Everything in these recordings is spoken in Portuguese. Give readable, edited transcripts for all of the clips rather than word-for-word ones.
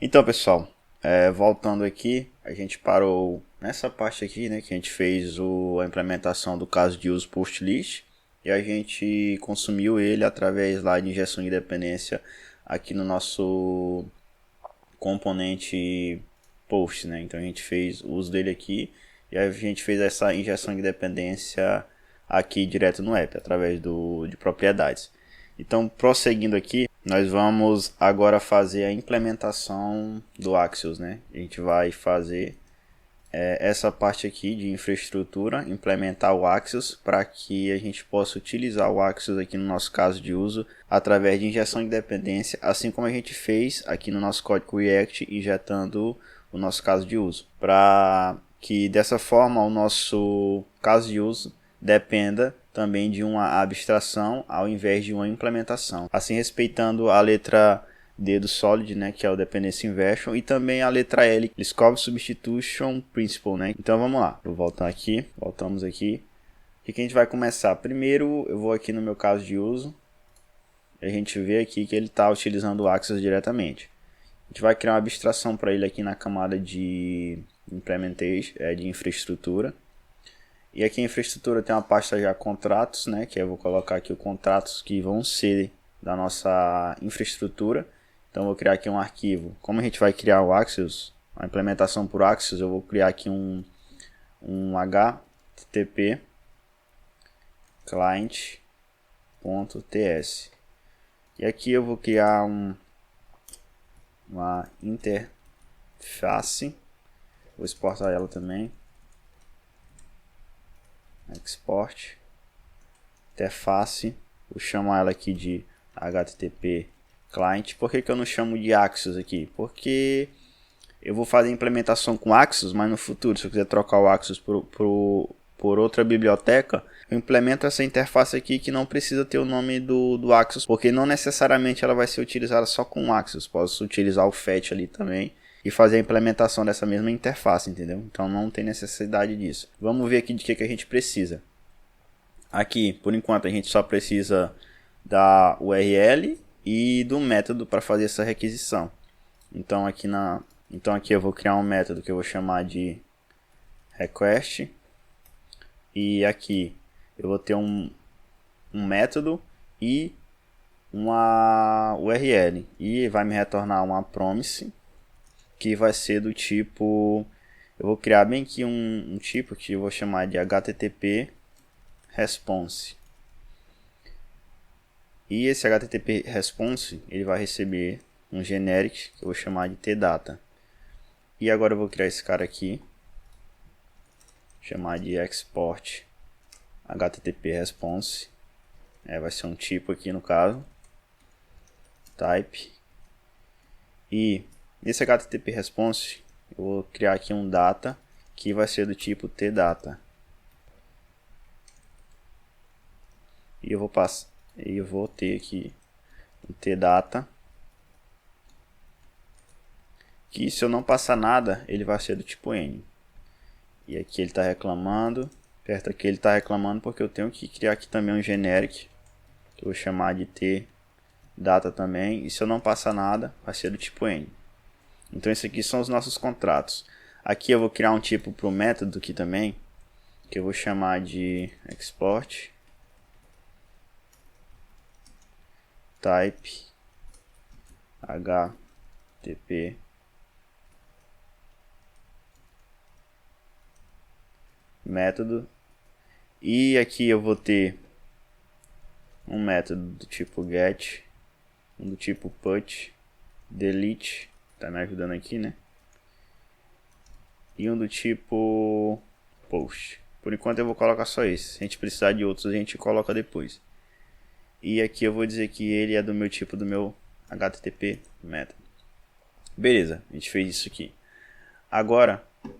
Então, pessoal, voltando aqui, a gente parou nessa parte aqui, né, que a gente fez a implementação do caso de uso post list e a gente consumiu ele através lá de injeção de dependência aqui no nosso componente post, né? Então a gente fez o uso dele aqui e a gente fez essa injeção de dependência aqui direto no app através de propriedades. Então, prosseguindo aqui, nós vamos agora fazer a implementação do Axios, né? A gente vai fazer essa parte aqui de infraestrutura, implementar o Axios para que a gente possa utilizar o Axios aqui no nosso caso de uso através de injeção de dependência, assim como a gente fez aqui no nosso código React injetando o nosso caso de uso, para que dessa forma o nosso caso de uso dependa também de uma abstração ao invés de uma implementação, assim respeitando a letra D do Solid, né, que é o Dependency Inversion, e também a letra L, Scope Substitution Principle, né. Então vamos lá, vou voltar aqui, voltamos aqui. O que a gente vai começar? Primeiro eu vou aqui no meu caso de uso, a gente vê aqui que ele está utilizando o Axios diretamente. A gente vai criar uma abstração para ele aqui na camada de implementation, de infraestrutura. E aqui em infraestrutura tem uma pasta já contratos, né, que eu vou colocar aqui os contratos que vão ser da nossa infraestrutura. Então eu vou criar aqui um arquivo. Como a gente vai criar o Axios, a implementação por Axios, eu vou criar aqui um http client.ts. E aqui eu vou criar uma interface. Vou exportar ela também. Export interface, vou chamar ela aqui de http client. Por que eu não chamo de Axios aqui? Porque eu vou fazer a implementação com Axios, mas no futuro, se eu quiser trocar o Axios por outra biblioteca, eu implemento essa interface aqui que não precisa ter o nome do Axios, porque não necessariamente ela vai ser utilizada só com o Axios. Posso utilizar o fetch ali também e fazer a implementação dessa mesma interface, entendeu? Então não tem necessidade disso. Vamos ver aqui de que a gente precisa. Aqui, por enquanto, a gente só precisa da URL e do método para fazer essa requisição. Então aqui eu vou criar um método que eu vou chamar de request. E aqui eu vou ter um método e uma URL. E vai me retornar uma promise, que vai ser do tipo, eu vou criar bem aqui um tipo que eu vou chamar de http response. E esse http response, ele vai receber um generic que eu vou chamar de tdata. E agora eu vou criar esse cara aqui, chamar de export http response. Vai ser um tipo aqui no caso, type. E nesse http response eu vou criar aqui um data que vai ser do tipo tdata. E eu vou ter aqui um tdata, que se eu não passar nada, ele vai ser do tipo n. E aqui ele está reclamando, perto aqui ele está reclamando porque eu tenho que criar aqui também um generic, que eu vou chamar de tdata também, e se eu não passar nada, vai ser do tipo n. Então esses aqui são os nossos contratos. Aqui eu vou criar um tipo para o método aqui também, que eu vou chamar de export type http método. E aqui eu vou ter um método do tipo get, um do tipo put, delete, tá me ajudando aqui, né? E um do tipo post. Por enquanto eu vou colocar só esse. Se a gente precisar de outros, a gente coloca depois. E aqui eu vou dizer que ele é do meu tipo do meu http método. Beleza, a gente fez isso aqui. Agora, o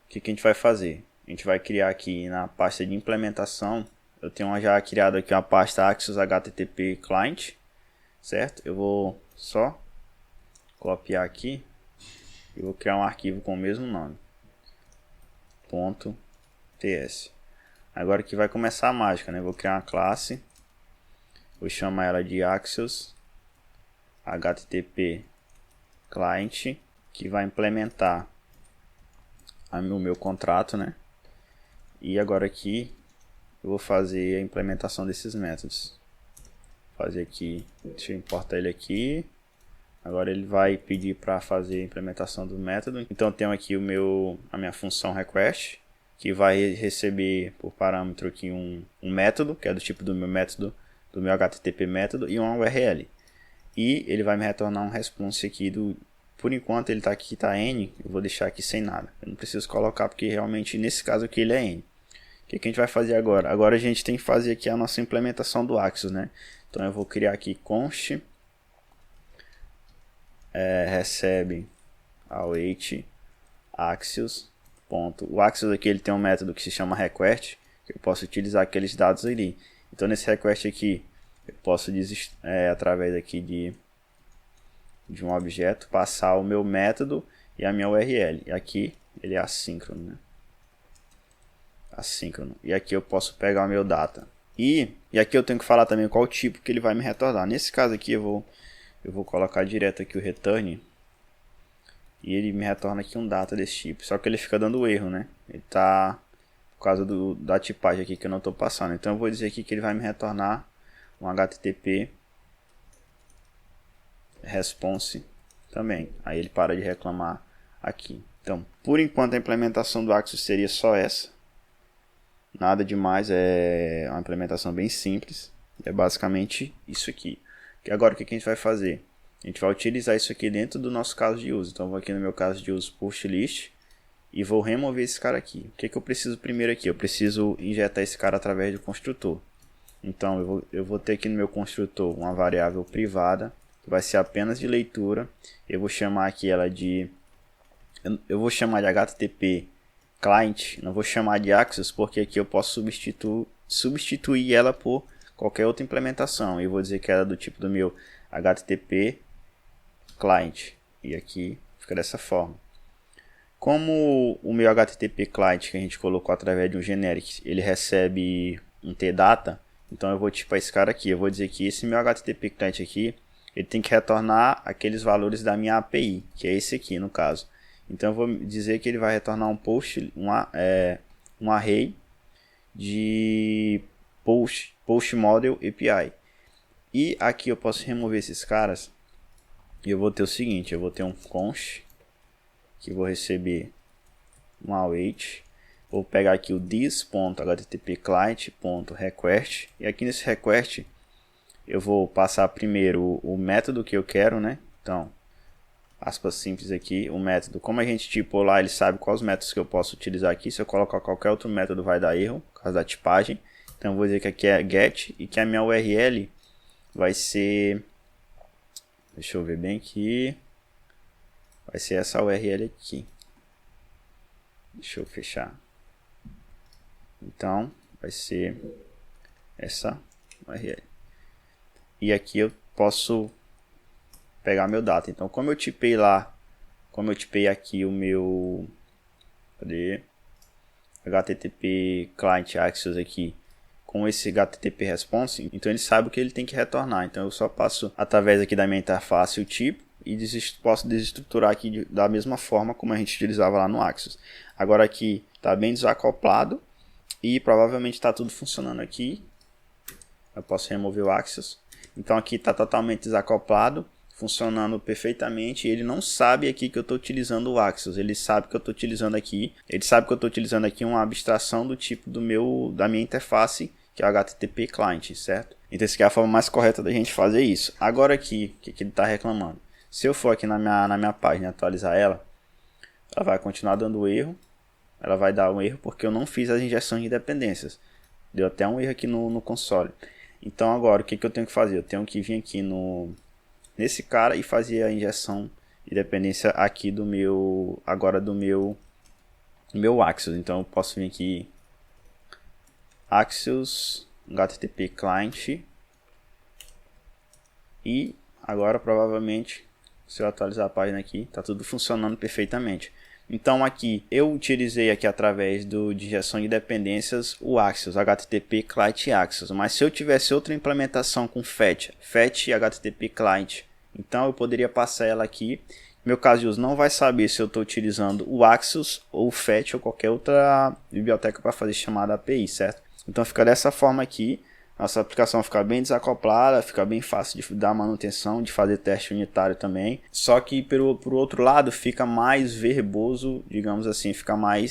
que a gente vai fazer? A gente vai criar aqui na pasta de implementação. Eu tenho já criado aqui uma pasta Axios http client, certo? Eu vou só copiar aqui e vou criar um arquivo com o mesmo nome, .ts. Agora que vai começar a mágica, né? Vou criar uma classe, vou chamar ela de Axios http client que vai implementar o meu contrato, né? E agora aqui eu vou fazer a implementação desses métodos. Vou fazer aqui, deixa eu importar ele aqui. Agora ele vai pedir para fazer a implementação do método. Então eu tenho aqui a minha função request, que vai receber por parâmetro aqui um método, que é do tipo do meu método, do meu HTTP método, e uma URL. E ele vai me retornar um response aqui por enquanto ele está aqui, está N, eu vou deixar aqui sem nada. Eu não preciso colocar porque realmente nesse caso aqui ele é N. O que a gente vai fazer agora? Agora a gente tem que fazer aqui a nossa implementação do Axios, né? Então eu vou criar aqui const recebe await Axios. O Axios aqui ele tem um método que se chama request, que eu posso utilizar aqueles dados ali. Então nesse request aqui eu posso através aqui de um objeto passar o meu método e a minha URL. E aqui ele é assíncrono, né? Assíncrono. E aqui eu posso pegar o meu data. E aqui eu tenho que falar também qual tipo que ele vai me retornar. Nesse caso aqui eu vou colocar direto aqui o return. E ele me retorna aqui um data desse tipo. Só que ele fica dando erro, né? Ele tá por causa da tipagem aqui que eu não estou passando. Então eu vou dizer aqui que ele vai me retornar um HTTP response também. Aí ele para de reclamar aqui. Então, por enquanto a implementação do Axios seria só essa. Nada demais, é uma implementação bem simples. É basicamente isso aqui. E agora o que a gente vai fazer? A gente vai utilizar isso aqui dentro do nosso caso de uso. Então eu vou aqui no meu caso de uso post list e vou remover esse cara aqui. O que eu preciso primeiro aqui? Eu preciso injetar esse cara através do construtor. Então eu vou ter aqui no meu construtor uma variável privada que vai ser apenas de leitura. Eu vou chamar aqui ela eu vou chamar de HTTP client, não vou chamar de Axios porque aqui eu posso substituir ela por qualquer outra implementação. Eu vou dizer que ela é do tipo do meu HTTP client e aqui fica dessa forma. Como o meu HTTP client que a gente colocou através de um generic, ele recebe um tdata, então eu vou tipar esse cara aqui. Eu vou dizer que esse meu HTTP client aqui, ele tem que retornar aqueles valores da minha API, que é esse aqui no caso. Então eu vou dizer que ele vai retornar um array de post model API. E aqui eu posso remover esses caras. E eu vou ter o seguinte, eu vou ter um const que vou receber um await. Vou pegar aqui o this.http-client.request e aqui nesse request eu vou passar primeiro o método que eu quero, né? Então, aspas simples aqui, o método. Como a gente tipou lá, ele sabe quais métodos que eu posso utilizar aqui. Se eu colocar qualquer outro método vai dar erro, por causa da tipagem. Então, eu vou dizer que aqui é get e que a minha URL vai ser... Deixa eu ver bem aqui. Vai ser essa URL aqui. Deixa eu fechar. Então, vai ser essa URL. E aqui eu posso pegar meu data. Então, como eu tipei aqui o meu HTTP client Axios aqui com esse HTTP response, então ele sabe o que ele tem que retornar. Então eu só passo através aqui da minha interface o tipo e posso desestruturar aqui da mesma forma como a gente utilizava lá no Axios. Agora aqui está bem desacoplado e provavelmente está tudo funcionando aqui. Eu posso remover o Axios. Então aqui está totalmente desacoplado, funcionando perfeitamente. Ele não sabe aqui que eu estou utilizando o Axios. Ele sabe que eu estou utilizando aqui. Ele sabe que eu estou utilizando aqui uma abstração do tipo da minha interface, que é o HTTP client, certo? Então essa aqui é a forma mais correta da gente fazer isso. Agora aqui, o que ele está reclamando? Se eu for aqui na minha página e atualizar ela vai continuar dando erro. Ela vai dar um erro porque eu não fiz as injeções de dependências. Deu até um erro aqui no console. Então agora o que eu tenho que fazer? Eu tenho que vir aqui nesse cara e fazer a injeção de dependência aqui do meu Axios. Então eu posso vir aqui Axios HTTP client e agora provavelmente se eu atualizar a página aqui está tudo funcionando perfeitamente. Então aqui eu utilizei aqui através de injeção de dependências o Axios, HTTP Client Axios. Mas se eu tivesse outra implementação com fetch HTTP Client, então eu poderia passar ela aqui Meu caso de uso não vai saber se eu estou utilizando o Axios ou o Fetch ou qualquer outra biblioteca para fazer chamada API, certo? Então fica dessa forma aqui. Nossa aplicação fica bem desacoplada, fica bem fácil de dar manutenção, de fazer teste unitário também. Só que por outro lado fica mais verboso, digamos assim,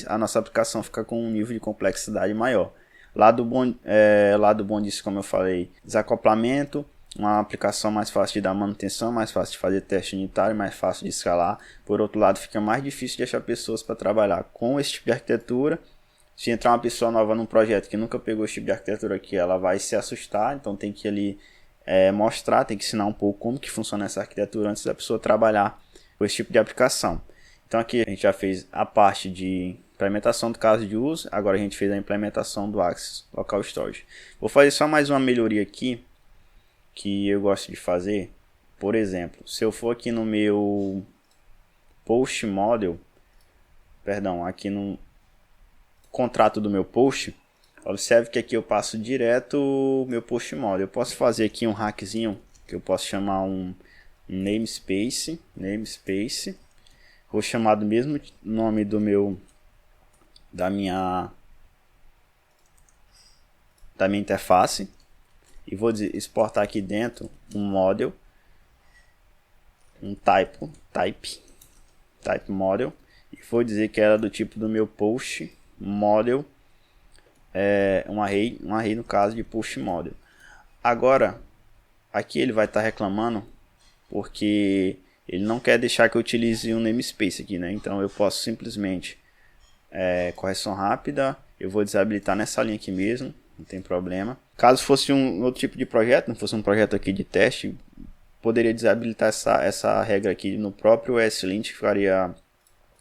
a nossa aplicação fica com um nível de complexidade maior. Lado bom disso, como eu falei, desacoplamento, uma aplicação mais fácil de dar manutenção, mais fácil de fazer teste unitário, mais fácil de escalar. Por outro lado, fica mais difícil de achar pessoas para trabalhar com esse tipo de arquitetura. Se entrar uma pessoa nova num projeto que nunca pegou esse tipo de arquitetura aqui, ela vai se assustar, então tem que ali mostrar, tem que ensinar um pouco como que funciona essa arquitetura antes da pessoa trabalhar com esse tipo de aplicação. Então aqui a gente já fez a parte de implementação do caso de uso, agora a gente fez a implementação do Axios Local Storage. Vou fazer só mais uma melhoria aqui, que eu gosto de fazer. Por exemplo, se eu for aqui no meu post model, aqui no contrato do meu post, observe que aqui eu passo direto o meu post model. Eu posso fazer aqui um hackzinho, que eu posso chamar um namespace, vou chamar do mesmo nome da minha interface, e vou exportar aqui dentro um model, um type model, e vou dizer que era do tipo do meu post model, um array no caso de post model. Agora aqui ele vai estar reclamando porque ele não quer deixar que eu utilize um namespace aqui, né? Então eu posso simplesmente correção rápida, eu vou desabilitar nessa linha aqui mesmo, não tem problema. Caso fosse um outro tipo de projeto, não fosse um projeto aqui de teste, poderia desabilitar essa regra aqui no próprio ESLint, que ficaria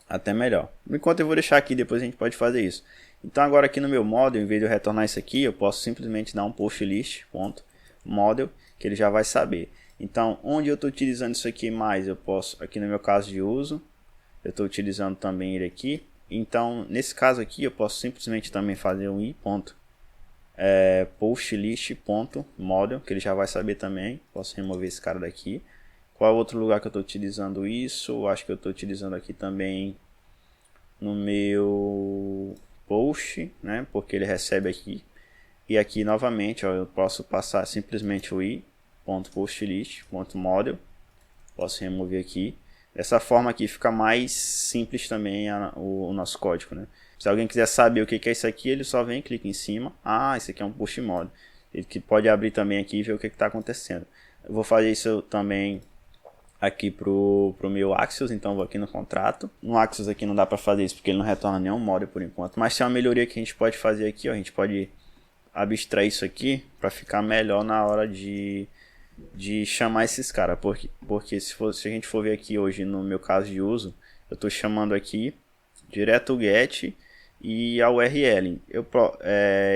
até melhor. Por enquanto eu vou deixar aqui, depois a gente pode fazer isso. Então agora aqui no meu model, em vez de eu retornar isso aqui, eu posso simplesmente dar um post list.model, que ele já vai saber. Então onde eu estou utilizando isso aqui mais, eu posso, aqui no meu caso de uso, eu estou utilizando também ele aqui. Então nesse caso aqui eu posso simplesmente também fazer um postlist.model, que ele já vai saber também. Posso remover esse cara daqui. Qual é o outro lugar que eu estou utilizando isso? Eu acho que eu estou utilizando aqui também no meu post, né? Porque ele recebe aqui. E aqui novamente, ó, eu posso passar simplesmente o i.postlist.model. Posso remover aqui. Dessa forma aqui fica mais simples também o nosso código, né? Se alguém quiser saber o que é isso aqui, ele só vem, clica em cima. Ah, isso aqui é um post model. Ele que pode abrir também aqui e ver o que está acontecendo. Eu vou fazer isso também aqui pro meu Axios, então vou aqui no contrato. No Axios aqui não dá para fazer isso porque ele não retorna nenhum model por enquanto, mas tem uma melhoria que a gente pode fazer aqui, ó. A gente pode abstrair isso aqui para ficar melhor na hora de chamar esses caras, porque se a gente for ver aqui hoje no meu caso de uso, eu estou chamando aqui direto o get e a URL.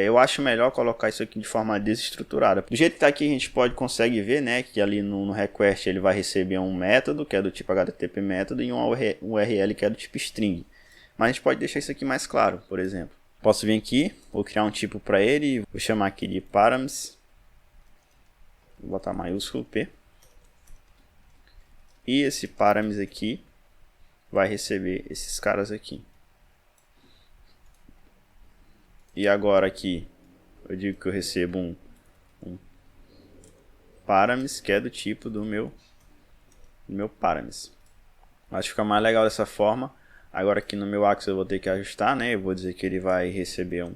Eu acho melhor colocar isso aqui de forma desestruturada. Do jeito que está aqui a gente consegue ver, né, que ali no request ele vai receber um método que é do tipo HTTP método e uma URL que é do tipo string. Mas a gente pode deixar isso aqui mais claro, por exemplo. Posso vir aqui, vou criar um tipo para ele, vou chamar aqui de params, vou botar maiúsculo P. E esse params aqui vai receber esses caras aqui. E agora aqui, eu digo que eu recebo um params, que é do tipo do meu params. Acho que fica mais legal dessa forma. Agora aqui no meu Axios eu vou ter que ajustar, né? Eu vou dizer que ele vai receber um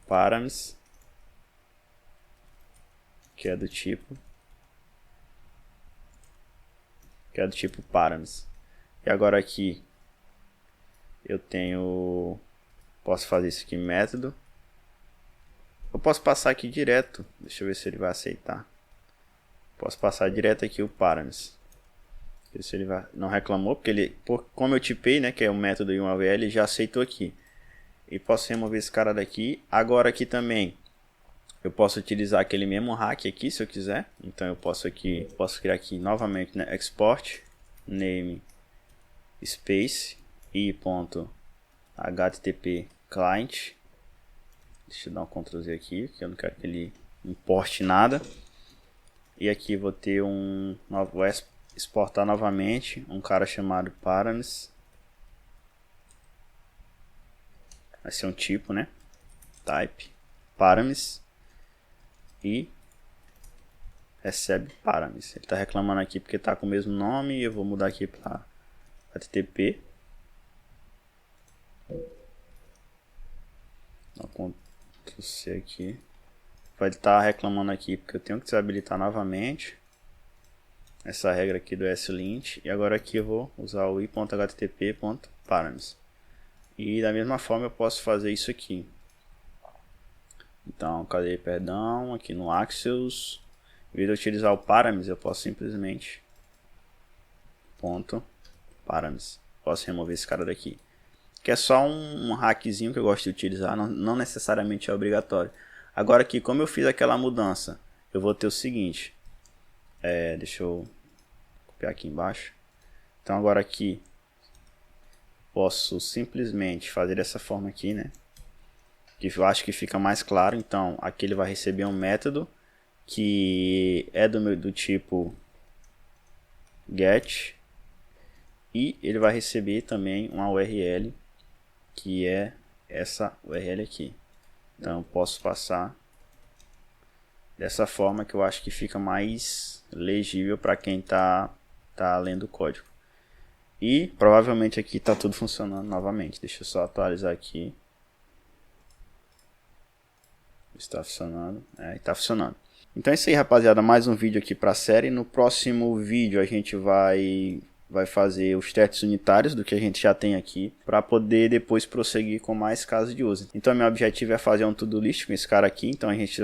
params, que é do tipo params. E agora aqui eu posso fazer isso aqui método. Eu posso passar aqui direto. Deixa eu ver se ele vai aceitar. Posso passar direto aqui o params. Se ele não reclamou, porque como eu tipei, né, que é um método e um URL, ele já aceitou aqui. E posso remover esse cara daqui. Agora aqui também eu posso utilizar aquele mesmo hack aqui se eu quiser. Então eu posso criar aqui novamente, né, export name space i.http client. Deixa eu dar um Ctrl Z aqui, que eu não quero que ele importe nada. E aqui vou ter um novo exportar novamente um cara chamado params. Vai ser um tipo, né? Type params e recebe params. Ele está reclamando aqui porque está com o mesmo nome. Eu vou mudar aqui para HTTP. Ctrl C aqui. Vai estar reclamando aqui porque eu tenho que desabilitar novamente essa regra aqui do slint. E agora aqui eu vou usar o i.http.params. E da mesma forma eu posso fazer isso aqui. Então, cadê, perdão, aqui no Axios, em vez de utilizar o params, eu posso simplesmente .params. Posso remover esse cara daqui. Que é só um hackzinho que eu gosto de utilizar, não necessariamente é obrigatório. Agora aqui, como eu fiz aquela mudança, eu vou ter o seguinte. Deixa eu copiar aqui embaixo. Então agora aqui, posso simplesmente fazer dessa forma aqui, né? Que eu acho que fica mais claro. Então aqui ele vai receber um método que é do tipo get, e ele vai receber também uma URL que é essa URL aqui. Então eu posso passar dessa forma, que eu acho que fica mais legível para quem tá lendo o código. E provavelmente aqui está tudo funcionando novamente. Deixa eu só atualizar aqui. Está funcionando. Está funcionando. Então é isso aí, rapaziada. Mais um vídeo aqui para a série. No próximo vídeo a gente vai fazer os testes unitários do que a gente já tem aqui, para poder depois prosseguir com mais casos de uso. Então meu objetivo é fazer um to-do list com esse cara aqui. Então a gente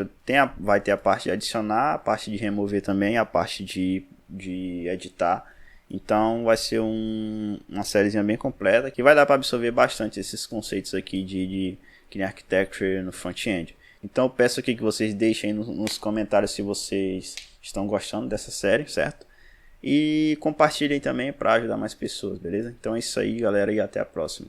vai ter a parte de adicionar, a parte de remover também, a parte de editar. Então vai ser uma sériezinha bem completa, que vai dar para absorver bastante esses conceitos aqui de Clean Architecture no front-end. Então eu peço aqui que vocês deixem aí nos comentários se vocês estão gostando dessa série, certo? E compartilhem também para ajudar mais pessoas, beleza? Então é isso aí, galera, e até a próxima.